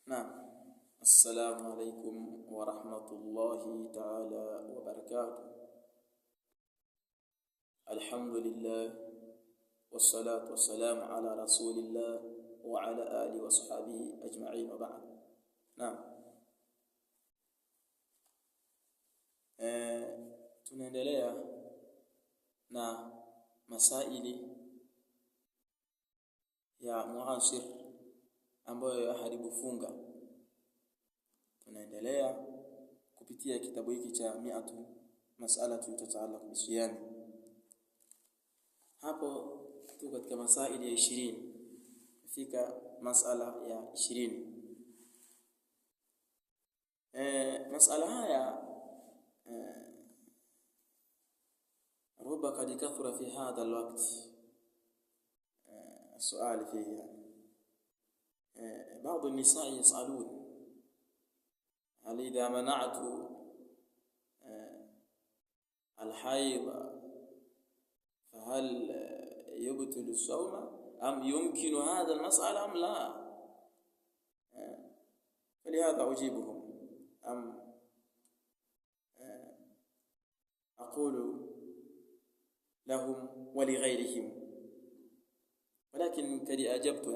نعم. السلام عليكم ورحمة الله تعالى وبركاته. الحمد لله والصلاة والسلام على رسول الله وعلى آله وصحبه أجمعين وبعد. نعم. tunaendelea na masaili ya muasir ambayo yaharibu funga. Tunaendelea kupitia kitabu hiki cha 100 masala tutataala bisiyani. Hapo tuko katika masaili ya 20. Fika masala ya 20. Masala haya ربما قد كثر في هذا الوقت السؤال فيه. بعض النساء يسألون هل إذا منعت الحيض فهل يبطل الصوم أم يمكن هذا المسألة أم لا؟ فلهذا أجيبهم أم أقول لهم ولغيرهم، ولكن قد أجبت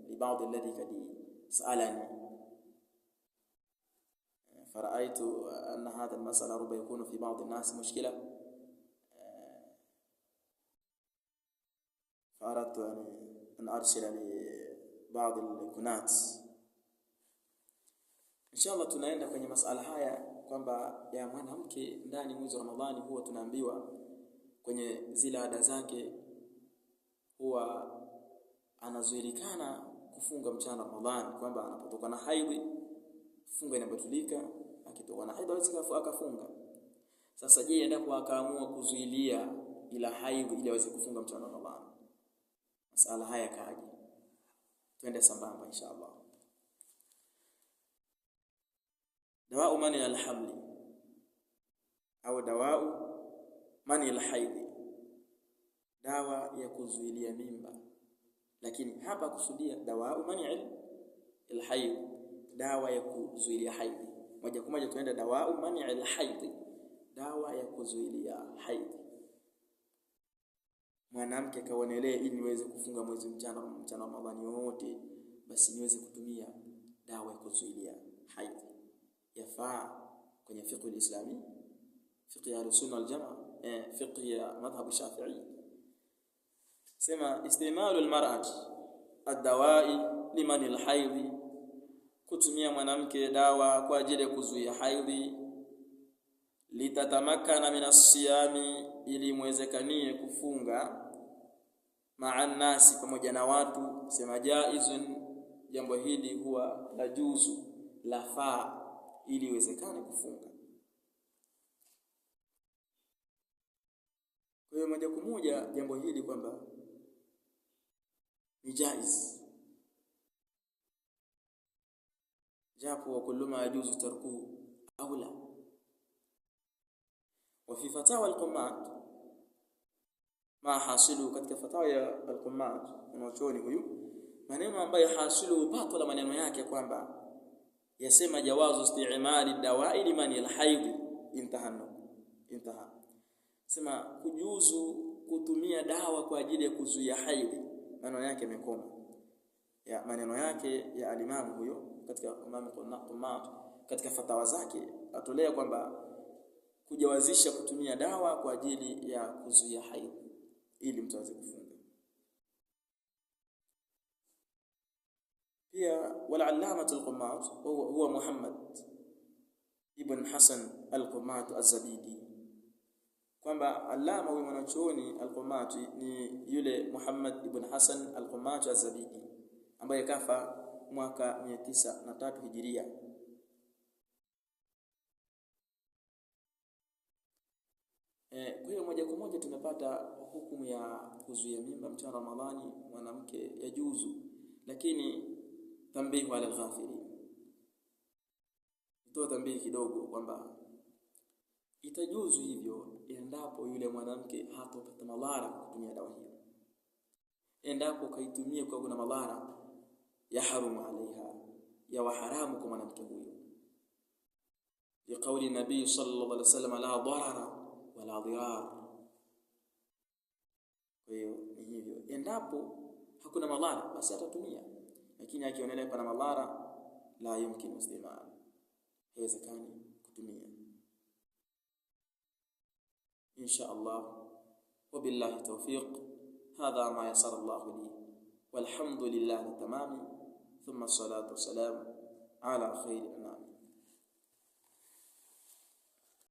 لبعض الذي قد سألني، فرأيت أن هذا المسألة ربما يكون في بعض الناس مشكلة، فأردت أن أرسل لبعض القنات. إن شاء الله tunaenda kwenye masala haya kwamba ya mwanamke ndani mwezi wa Ramadhani huwa tunaambiwa kwenye zile ada zake huwa anazuilikana kufunga mchana Ramadhani, kwamba anapotoka na haidhi funga inabatulika, akitoka na haidhi hawezi akafunga. Sasa je, endapo akaamua kuzuilia ila haidhi ili aweze kufunga mchana Ramadhani? Masala haya kaje, twende sambamba inshallah. Dawa'u mani al-hamli au dawa'u mani al-haidhi, dawa ya kuzuilia mimba. Lakini hapa kusudia dawa'u mani al-haidh, dawa ya kuzuilia haidhi. Moja kwa moja tuende dawa'u mani al-haidhi, dawa ya kuzuilia haidhi. Mwanamke kaonelee ili niweze kufunga mwezi mchana Ramadhani wote, basi niweze kutumia dawa ya kuzuilia haidhi. Yafaa kwenye fiqh al-islami, fiqh al-sunna wal-jamaa, fiqh ya madhhab Shafi'i. Sema istimalu al-mar'ati ad-dawa'i liman al-haidhi, kutumia mwanamke dawa kwa ajili ya kuzuia haidhi. Litatamakana min as-siyami, ili muwezekanie kufunga. Ma'an nasi, pamoja na watu. Sema jaizun, jambo hili huwa la juzu, la faa, ili iwezekane kufunga. Kwa hiyo moja kwa moja jambo hili kwamba ni jaiz, japo wa kullu ma yajuzu tarku aula. Wa fi fatawa al-Qummat, ma hasilu, katika fatawa ya al-Qummat unachooni huyu maneno ambayo hasilu batala maneno yake kwamba yasema jawazu isti'mali dawa'i liman al-haidh intaha. Sema kujuzu kutumia dawa kwa ajili ya kuzuia haidhi, maneno yake yamekoma. Ya maneno yake ya alimamu huyo katika Imam Qummat katika fatawa zake atolea kwamba kujawazisha kutumia dawa kwa ajili ya kuzuia haidhi ili mtu aweze kufunga. Pia wal-allama al-Qummat huwa Muhammad ibn Hasan al-Qummat az-Zabidi, kwamba allama huyu mwanachuoni al-Qummat ni yule Muhammad ibn Hasan al-Qummat az-Zabidi ambaye kafa mwaka 903 Hijiria. Kwa hiyo moja kwa moja tumepata hukumu ya kuzuia mimba mchana Ramadhani mwanamke yajuzu, lakini tambihu ala al-ghafilin, nitoa tambihi kidogo kwamba itajuzu hivyo endapo yule mwanamke hatopata madhara kutumia dawa hiyo. Endapo kaitumia kwa kuna madhara, ya harumu alaiha, ya haramu kwa mwanamke huyo. Liqauli nabii sallallahu alaihi wasallam la darara wala dirar. Kwa hiyo ni hivyo, endapo hakuna madhara basi atatumia, lakini akionelea pana madhara la yumkin istimal, haiwezekani kutumia. Insha Allah, wabillahi tawfiq. Hadha ma yasara Allah li, walhamdulillah tamam, thumma salatu wassalam ala khair anam.